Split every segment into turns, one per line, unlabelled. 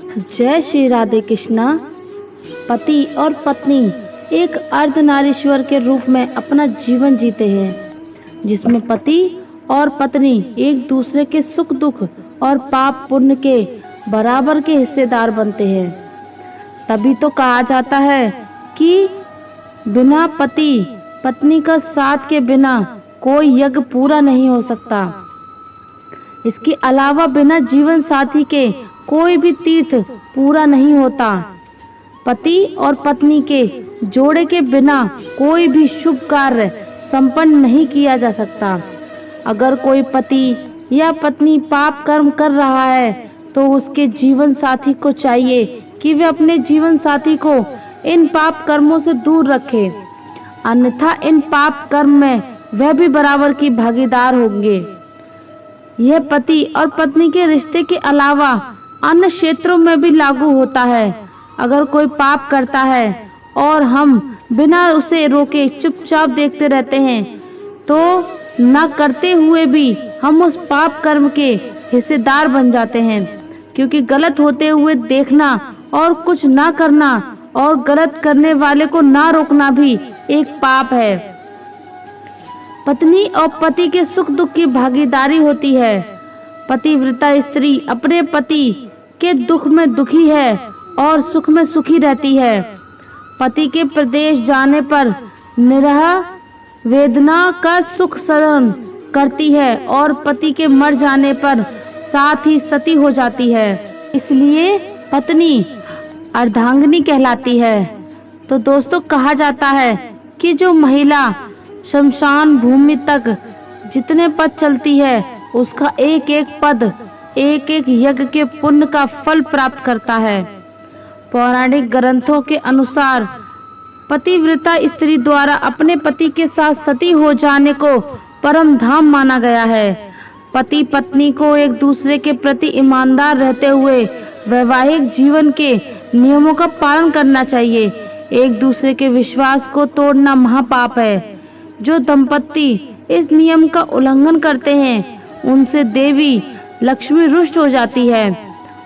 जय श्री राधे कृष्णा। पति और पत्नी एक अर्धनारीश्वर के रूप में अपना जीवन जीते हैं, जिसमें पति और पत्नी एक दूसरे के सुख दुख और पाप पुण्य के बराबर के हिस्सेदार बनते हैं। तभी तो कहा जाता है कि बिना पति पत्नी का साथ के बिना कोई यज्ञ पूरा नहीं हो सकता। इसके अलावा बिना जीवन साथी के कोई भी तीर्थ पूरा नहीं होता। पति और पत्नी के जोड़े के बिना कोई भी शुभ कार्य संपन्न नहीं किया जा सकता। अगर कोई पति या पत्नी पाप कर्म कर रहा है तो उसके जीवन साथी को चाहिए कि वे अपने जीवन साथी को इन पाप कर्मों से दूर रखे, अन्यथा इन पाप कर्म में वह भी बराबर की भागीदार होंगे। यह पति और पत्नी के रिश्ते के अलावा अन्य क्षेत्रों में भी लागू होता है। अगर कोई पाप करता है और हम बिना उसे रोके चुपचाप देखते रहते हैं तो न करते हुए भी हम उस पाप कर्म के हिस्सेदार बन जाते हैं, क्योंकि गलत होते हुए देखना और कुछ ना करना और गलत करने वाले को ना रोकना भी एक पाप है। पत्नी और पति के सुख दुख की भागीदारी होती है। पतिव्रता स्त्री अपने पति के दुख में दुखी है और सुख में सुखी रहती है। पति के प्रदेश जाने पर निरह वेदना का सुख सहन करती है और पति के मर जाने पर साथ ही सती हो जाती है। इसलिए पत्नी अर्धांगिनी कहलाती है। तो दोस्तों, कहा जाता है कि जो महिला शमशान भूमि तक जितने पद चलती है उसका एक एक पद एक एक यज्ञ के पुण्य का फल प्राप्त करता है। पौराणिक ग्रंथों के अनुसार पतिव्रता स्त्री द्वारा अपने पति के साथ सती हो जाने को परम धाम माना गया है। पति पत्नी को एक दूसरे के प्रति ईमानदार रहते हुए वैवाहिक जीवन के नियमों का पालन करना चाहिए। एक दूसरे के विश्वास को तोड़ना महापाप है। जो दंपति इस नियम का उल्लंघन करते हैं उनसे देवी लक्ष्मी रुष्ट हो जाती है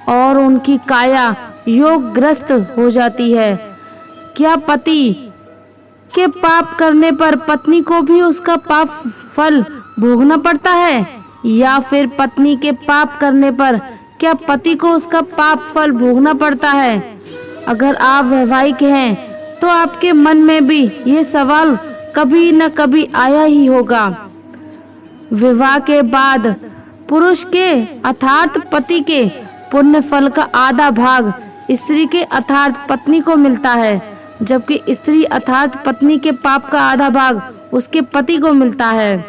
और उनकी काया योगग्रस्त हो जाती है। क्या पति के पाप करने पर पत्नी को भी उसका पाप फल भोगना पड़ता है, या फिर पत्नी के पाप करने पर क्या पति को उसका पाप फल भोगना पड़ता है? अगर आप वैवाहिक हैं तो आपके मन में भी ये सवाल कभी न कभी आया ही होगा। विवाह के बाद पुरुष के अर्थात पति के पुण्य फल का आधा भाग स्त्री के अर्थात पत्नी को मिलता है, जबकि स्त्री अर्थात पत्नी के पाप का आधा भाग उसके पति को मिलता है।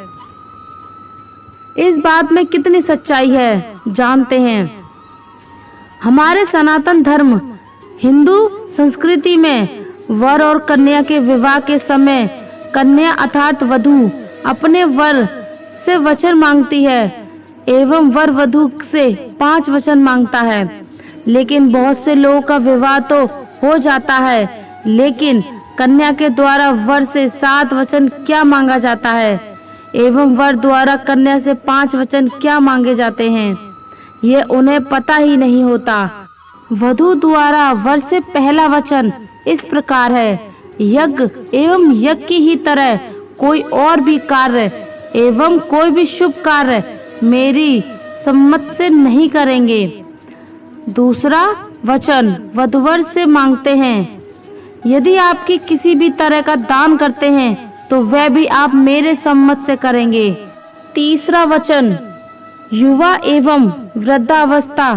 इस बात में कितनी सच्चाई है जानते हैं? हमारे सनातन धर्म हिंदू संस्कृति में वर और कन्या के विवाह के समय कन्या अर्थात वधू अपने वर से वचन मांगती है एवं वर वधू से 5 वचन मांगता है। लेकिन बहुत से लोगों का विवाह तो हो जाता है, लेकिन कन्या के द्वारा वर से 7 वचन क्या मांगा जाता है एवं वर द्वारा कन्या से 5 वचन क्या मांगे जाते हैं, ये उन्हें पता ही नहीं होता। वधू द्वारा वर से पहला वचन इस प्रकार है, यज्ञ एवं यज्ञ की ही तरह कोई और भी कार्य एवं कोई भी शुभ कार्य मेरी सम्मत से नहीं करेंगे। दूसरा वचन वधूवर से मांगते हैं, यदि आपकी किसी भी तरह का दान करते हैं तो वह भी आप मेरे सम्मत से करेंगे। तीसरा वचन युवा एवं वृद्धावस्था,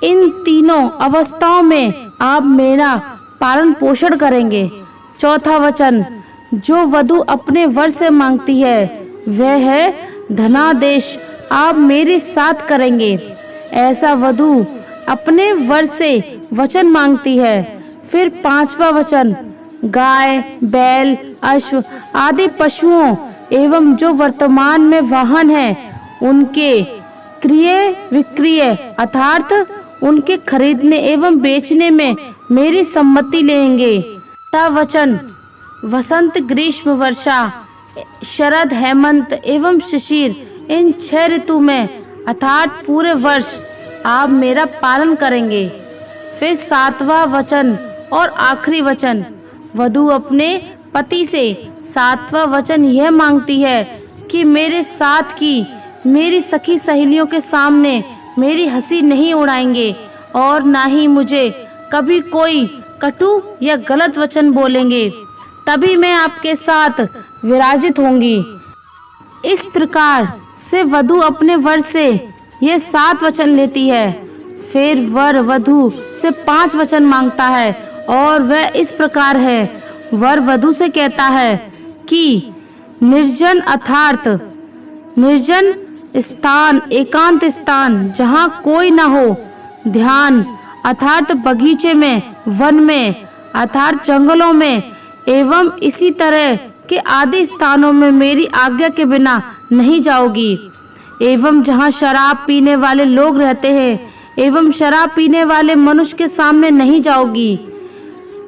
इन तीनों अवस्थाओं में आप मेरा पालन पोषण करेंगे। चौथा वचन जो वधू अपने वर से मांगती है वह है धनादेश, आप मेरे साथ करेंगे। ऐसा वधू अपने वर से वचन मांगती है। फिर 5वां वचन गाय बैल अश्व आदि पशुओं एवं जो वर्तमान में वाहन है उनके क्रय विक्रय अर्थात उनके खरीदने एवं बेचने में मेरी सम्मति लेंगे। 6वां वचन वसंत ग्रीष्म वर्षा शरद हेमंत एवं शिशिर, इन 6 ऋतु में अर्थात पूरे वर्ष आप मेरा पालन करेंगे। फिर 7वां वचन और आखिरी वचन। वधू अपने पति से 7वां वचन यह मांगती है कि मेरे साथ की मेरी सखी सहेलियों के सामने मेरी हंसी नहीं उड़ाएंगे और ना ही मुझे कभी कोई कटु या गलत वचन बोलेंगे, तभी मैं आपके साथ विराजित होंगी। इस प्रकार से वधू अपने वर से ये 7 वचन लेती है। फिर वर वधू से 5 वचन मांगता है और वह इस प्रकार है। वर वधू से कहता है कि निर्जन अर्थात निर्जन स्थान, एकांत स्थान जहाँ कोई न हो, ध्यान अर्थात बगीचे में, वन में अर्थात जंगलों में एवं इसी तरह के आदि स्थानों में मेरी आज्ञा के बिना नहीं जाओगी। एवं जहाँ शराब पीने वाले लोग रहते हैं एवं शराब पीने वाले मनुष्य के सामने नहीं जाओगी।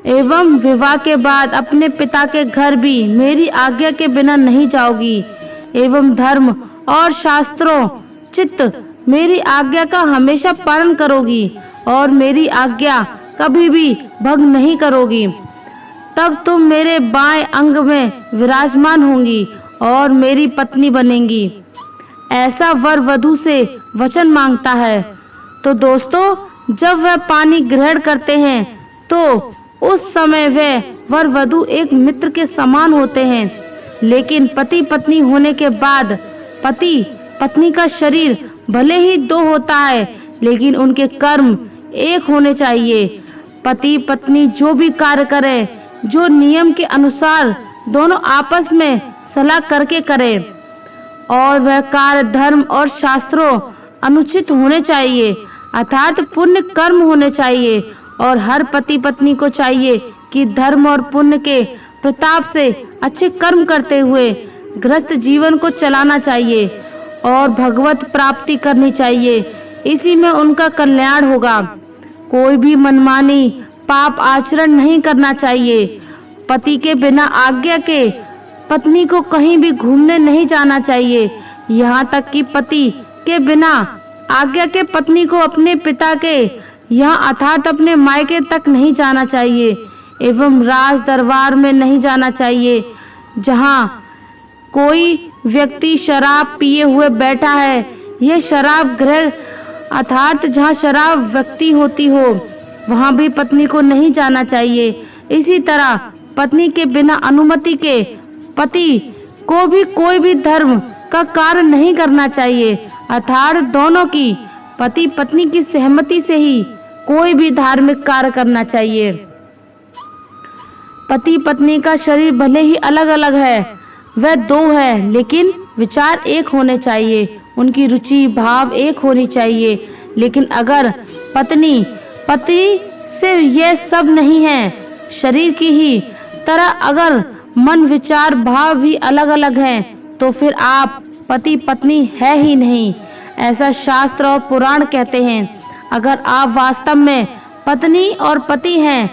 एवं विवाह के बाद अपने पिता के घर भी मेरी आज्ञा के बिना नहीं जाओगी। एवं धर्म और शास्त्रों चित्त मेरी आज्ञा का हमेशा पालन करोगी और मेरी आज्ञा कभी भी भंग नहीं करोगी। तब तुम मेरे बाएं अंग में विराजमान होंगी और मेरी पत्नी बनेंगी। ऐसा वर वधू से वचन मांगता है। तो दोस्तों, जब वह पानी ग्रहण करते हैं तो उस समय वह वर वधू एक मित्र के समान होते हैं। लेकिन पति पत्नी होने के बाद पति पत्नी का शरीर भले ही 2 होता है, लेकिन उनके कर्म एक होने चाहिए। पति पत्नी जो भी कार्य करे, जो नियम के अनुसार दोनों आपस में सलाह करके करे, और वह कार्य धर्म और शास्त्रों अनुचित होने चाहिए, अर्थात पुण्य कर्म होने चाहिए। और हर पति पत्नी को चाहिए कि धर्म और पुण्य के प्रताप से अच्छे कर्म करते हुए गृहस्थ जीवन को चलाना चाहिए और भगवत प्राप्ति करनी चाहिए। इसी में उनका कल्याण होगा। कोई भी मनमानी पाप आचरण नहीं करना चाहिए। पति के बिना आज्ञा के पत्नी को कहीं भी घूमने नहीं जाना चाहिए। यहाँ तक कि पति के बिना आज्ञा के पत्नी को अपने पिता के यहाँ अर्थात अपने मायके तक नहीं जाना चाहिए। एवं राज दरबार में नहीं जाना चाहिए जहाँ कोई व्यक्ति शराब पिए हुए बैठा है। यह शराब गृह अर्थात जहाँ शराब व्यक्ति होती हो, वहाँ भी पत्नी को नहीं जाना चाहिए। इसी तरह पत्नी के बिना अनुमति के पति को भी कोई भी धर्म का कार्य नहीं करना चाहिए, अर्थात दोनों की पति पत्नी की सहमति से ही कोई भी धार्मिक कार्य करना चाहिए। पति पत्नी का शरीर भले ही अलग अलग है, वह 2 है, लेकिन विचार एक होने चाहिए। उनकी रुचि भाव एक होनी चाहिए। लेकिन अगर पत्नी पति से यह सब नहीं है, शरीर की ही तरह अगर मन विचार भाव भी अलग अलग हैं, तो फिर आप पति पत्नी है ही नहीं। ऐसा शास्त्र और पुराण कहते हैं। अगर आप वास्तव में पत्नी और पति हैं,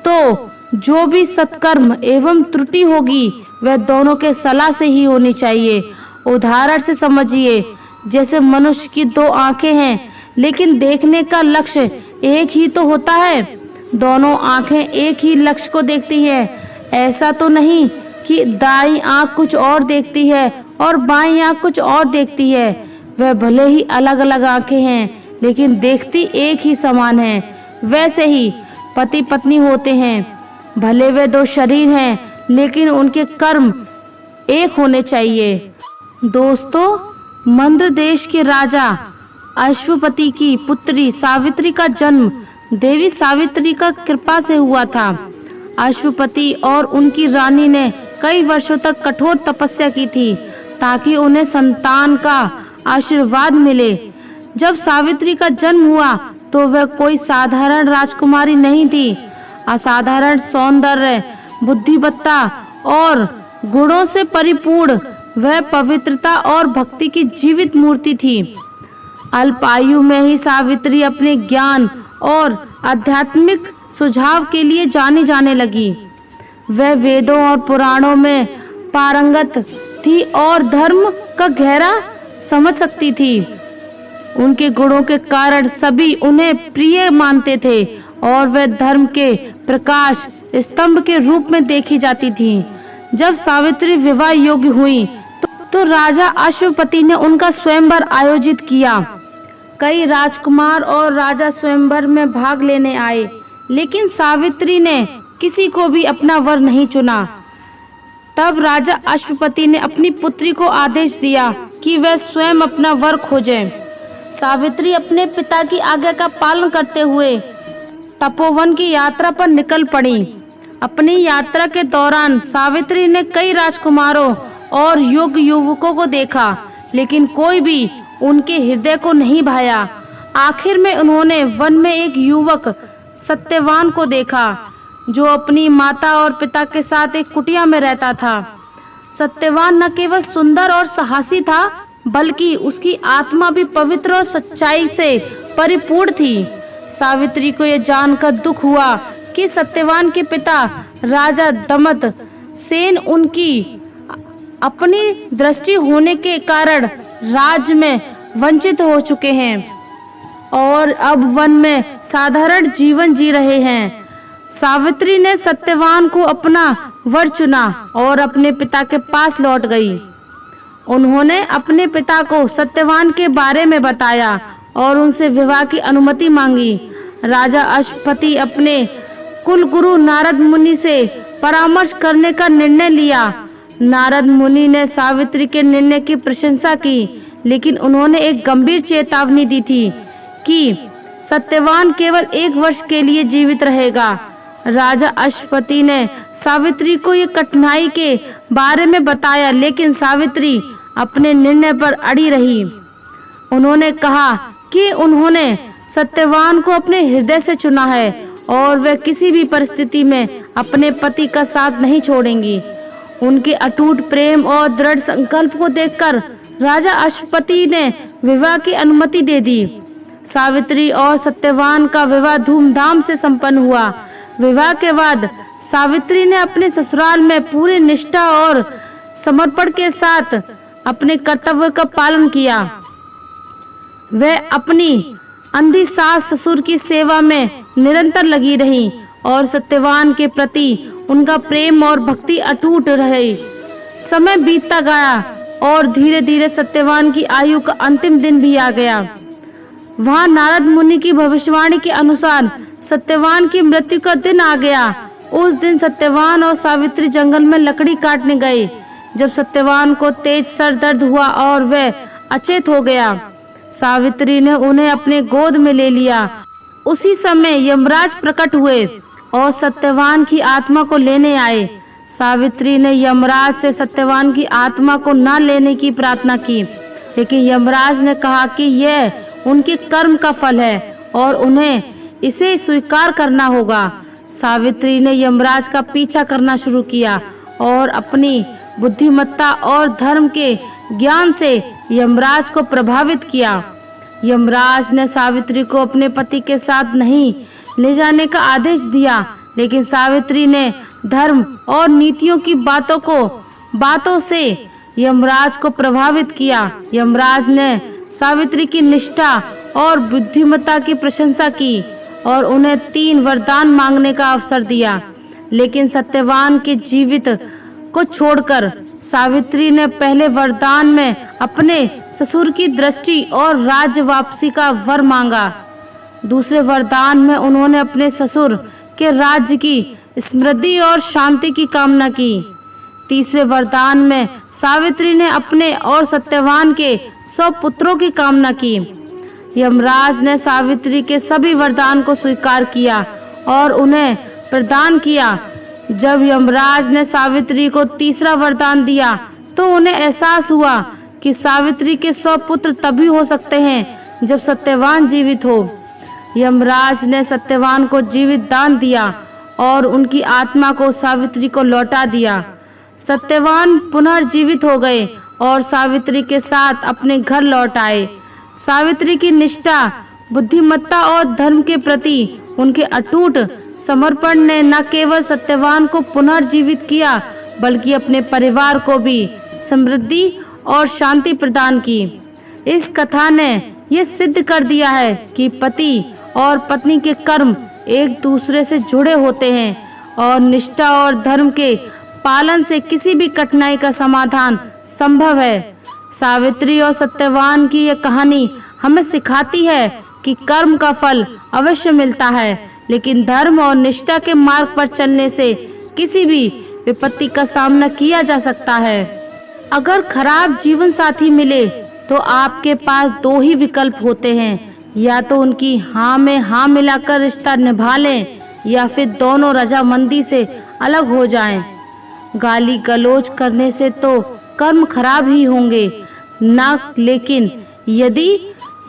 तो जो भी सत्कर्म एवं त्रुटि होगी वह दोनों के सलाह से ही होनी चाहिए। उदाहरण से समझिए, जैसे मनुष्य की 2 आंखें हैं, लेकिन देखने का लक्ष्य एक ही तो होता है। दोनों आंखें एक ही लक्ष्य को देखती है। ऐसा तो नहीं कि दाईं आंख कुछ और देखती है और बाईं आंख कुछ और देखती है। वह भले ही अलग अलग आंखें हैं, लेकिन देखती एक ही समान है। वैसे ही पति पत्नी होते हैं, भले वे 2 शरीर हैं, लेकिन उनके कर्म एक होने चाहिए। दोस्तों, मंद्र देश के राजा अश्वपति की पुत्री सावित्री का जन्म देवी सावित्री का कृपा से हुआ था। अश्वपति और उनकी रानी ने कई वर्षों तक कठोर तपस्या की थी ताकि उन्हें संतान का आशीर्वाद मिले। जब सावित्री का जन्म हुआ तो वह कोई साधारण राजकुमारी नहीं थी। असाधारण सौंदर्य, बुद्धिमत्ता और गुणों से परिपूर्ण वह पवित्रता और भक्ति की जीवित मूर्ति थी। अल्प आयु में ही सावित्री अपने ज्ञान और आध्यात्मिक सुझाव के लिए जानी जाने लगी। वह वेदों और पुराणों में पारंगत थी और धर्म का गहरा समझ सकती थी। उनके गुणों के कारण सभी उन्हें प्रिय मानते थे और वे धर्म के प्रकाश स्तंभ के रूप में देखी जाती थी। जब सावित्री विवाह योग्य हुई तो राजा अश्वपति ने उनका स्वयंवर आयोजित किया। कई राजकुमार और राजा स्वयंवर में भाग लेने आए, लेकिन सावित्री ने किसी को भी अपना वर नहीं चुना। तब राजा अश्वपति ने अपनी पुत्री को आदेश दिया कि वह स्वयं अपना वर खोजे। सावित्री अपने पिता की आज्ञा का पालन करते हुए तपोवन की यात्रा पर निकल पड़ी। अपनी यात्रा के दौरान सावित्री ने कई राजकुमारों और योग्य युवकों को देखा, लेकिन कोई भी उनके हृदय को नहीं भाया। आखिर में उन्होंने वन में एक युवक सत्यवान को देखा, जो अपनी माता और पिता के साथ एक कुटिया में रहता था। सत्यवान न केवल सुंदर और साहसी था, बल्कि उसकी आत्मा भी पवित्र और सच्चाई से परिपूर्ण थी। सावित्री को यह जानकर दुख हुआ कि सत्यवान के पिता राजा दमत सेन उनकी अपनी दृष्टि होने के कारण राज्य में वंचित हो चुके हैं और अब वन में साधारण जीवन जी रहे हैं। सावित्री ने सत्यवान को अपना वर चुना और अपने पिता के पास लौट गई। उन्होंने अपने पिता को सत्यवान के बारे में बताया और उनसे विवाह की अनुमति मांगी। राजा अश्वपति अपने कुलगुरु नारद मुनि से परामर्श करने का निर्णय लिया। नारद मुनि ने सावित्री के निर्णय की प्रशंसा की, लेकिन उन्होंने एक गंभीर चेतावनी दी थी कि सत्यवान केवल 1 वर्ष के लिए जीवित रहेगा। राजा अश्वपति ने सावित्री को ये कठिनाई के बारे में बताया, लेकिन सावित्री अपने निर्णय पर अड़ी रही। उन्होंने कहा कि उन्होंने सत्यवान को अपने हृदय से चुना है और वे किसी भी परिस्थिति में अपने पति का साथ नहीं छोड़ेंगी। उनके अटूट प्रेम और दृढ़ संकल्प को देखकर राजा अश्वपति ने विवाह की अनुमति दे दी। सावित्री और सत्यवान का विवाह धूमधाम से संपन्न हुआ। विवाह के बाद सावित्री ने अपने ससुराल में पूरी निष्ठा और समर्पण के साथ अपने कर्तव्य का पालन किया। वह अपनी अंधी सास ससुर की सेवा में निरंतर लगी रही और सत्यवान के प्रति उनका प्रेम और भक्ति अटूट रही। समय बीतता गया और धीरे धीरे सत्यवान की आयु का अंतिम दिन भी आ गया। वहां नारद मुनि की भविष्यवाणी के अनुसार सत्यवान की मृत्यु का दिन आ गया। उस दिन सत्यवान और सावित्री जंगल में लकड़ी काटने गए। जब सत्यवान को तेज सर दर्द हुआ और वह अचेत हो गया, सावित्री ने उन्हें अपने गोद में ले लिया। उसी समय यमराज प्रकट हुए और सत्यवान की आत्मा को लेने आए। सावित्री ने यमराज से सत्यवान की आत्मा को न लेने की प्रार्थना की, लेकिन यमराज ने कहा कि यह उनके कर्म का फल है और उन्हें इसे स्वीकार करना होगा। सावित्री ने यमराज का पीछा करना शुरू किया और अपनी बुद्धिमत्ता और धर्म के ज्ञान से यमराज को प्रभावित किया। यमराज ने सावित्री को अपने पति के साथ नहीं ले जाने का आदेश दिया, लेकिन सावित्री ने धर्म और नीतियों की बातों से यमराज को प्रभावित किया। यमराज ने सावित्री की निष्ठा और बुद्धिमत्ता की प्रशंसा की और उन्हें 3 वरदान मांगने का अवसर दिया, लेकिन सत्यवान के जीवित को छोड़कर सावित्री ने पहले वरदान में अपने ससुर की दृष्टि और राज्य वापसी का वर मांगा। दूसरे वरदान में उन्होंने अपने ससुर के राज्य की समृद्धि और शांति की कामना की। तीसरे वरदान में सावित्री ने अपने और सत्यवान के 100 पुत्रों की कामना की। यमराज ने सावित्री के सभी वरदान को स्वीकार किया और उन्हें प्रदान किया। जब यमराज ने सावित्री को तीसरा वरदान दिया तो उन्हें एहसास हुआ कि सावित्री के 100 पुत्र तभी हो सकते हैं जब सत्यवान जीवित हो। यमराज ने सत्यवान को जीवित दान दिया और उनकी आत्मा को सावित्री को लौटा दिया। सत्यवान पुनर्जीवित हो गए और सावित्री के साथ अपने घर लौट आए। सावित्री की निष्ठा, बुद्धिमत्ता और धर्म के प्रति उनके अटूट समर्पण ने न केवल सत्यवान को पुनर्जीवित किया, बल्कि अपने परिवार को भी समृद्धि और शांति प्रदान की। इस कथा ने यह सिद्ध कर दिया है कि पति और पत्नी के कर्म एक दूसरे से जुड़े होते हैं और निष्ठा और धर्म के पालन से किसी भी कठिनाई का समाधान संभव है। सावित्री और सत्यवान की यह कहानी हमें सिखाती है कि कर्म का फल अवश्य मिलता है, लेकिन धर्म और निष्ठा के मार्ग पर चलने से किसी भी विपत्ति का सामना किया जा सकता है। अगर खराब जीवन साथी मिले तो आपके पास दो ही विकल्प होते हैं, या तो उनकी हाँ में हाँ मिलाकर रिश्ता निभा लें या फिर दोनों रजामंदी से अलग हो जाएं। गाली गलौज करने से तो कर्म खराब ही होंगे ना, लेकिन यदि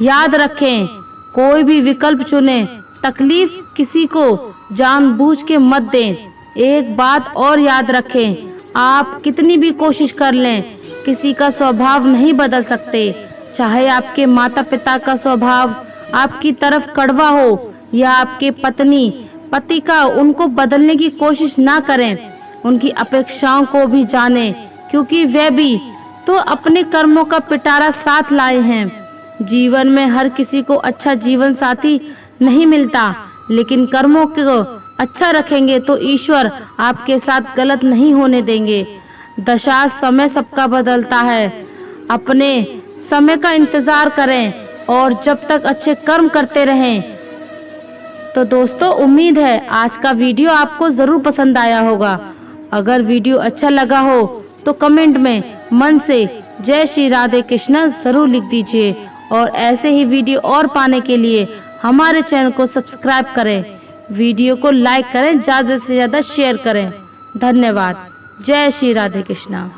याद रखें कोई भी विकल्प चुने, तकलीफ किसी को जानबूझ के मत दें। एक बात और याद रखें, आप कितनी भी कोशिश कर लें किसी का स्वभाव नहीं बदल सकते। चाहे आपके माता पिता का स्वभाव आपकी तरफ कड़वा हो या आपके पति का, उनको बदलने की कोशिश ना करें। उनकी अपेक्षाओं को भी जानें, क्योंकि वे भी तो अपने कर्मों का पिटारा साथ लाए हैं। जीवन में हर किसी को अच्छा जीवन साथी नहीं मिलता, लेकिन कर्मों को अच्छा रखेंगे तो ईश्वर आपके साथ गलत नहीं होने देंगे। दशा समय सबका बदलता है, अपने समय का इंतजार करें और जब तक अच्छे कर्म करते रहें। तो दोस्तों, उम्मीद है आज का वीडियो आपको जरूर पसंद आया होगा। अगर वीडियो अच्छा लगा हो तो कमेंट में मन से जय श्री राधे कृष्णा जरूर लिख दीजिए, और ऐसे ही वीडियो और पाने के लिए हमारे चैनल को सब्सक्राइब करें, वीडियो को लाइक करें, ज़्यादा से ज़्यादा शेयर करें। धन्यवाद। जय श्री राधे कृष्णा।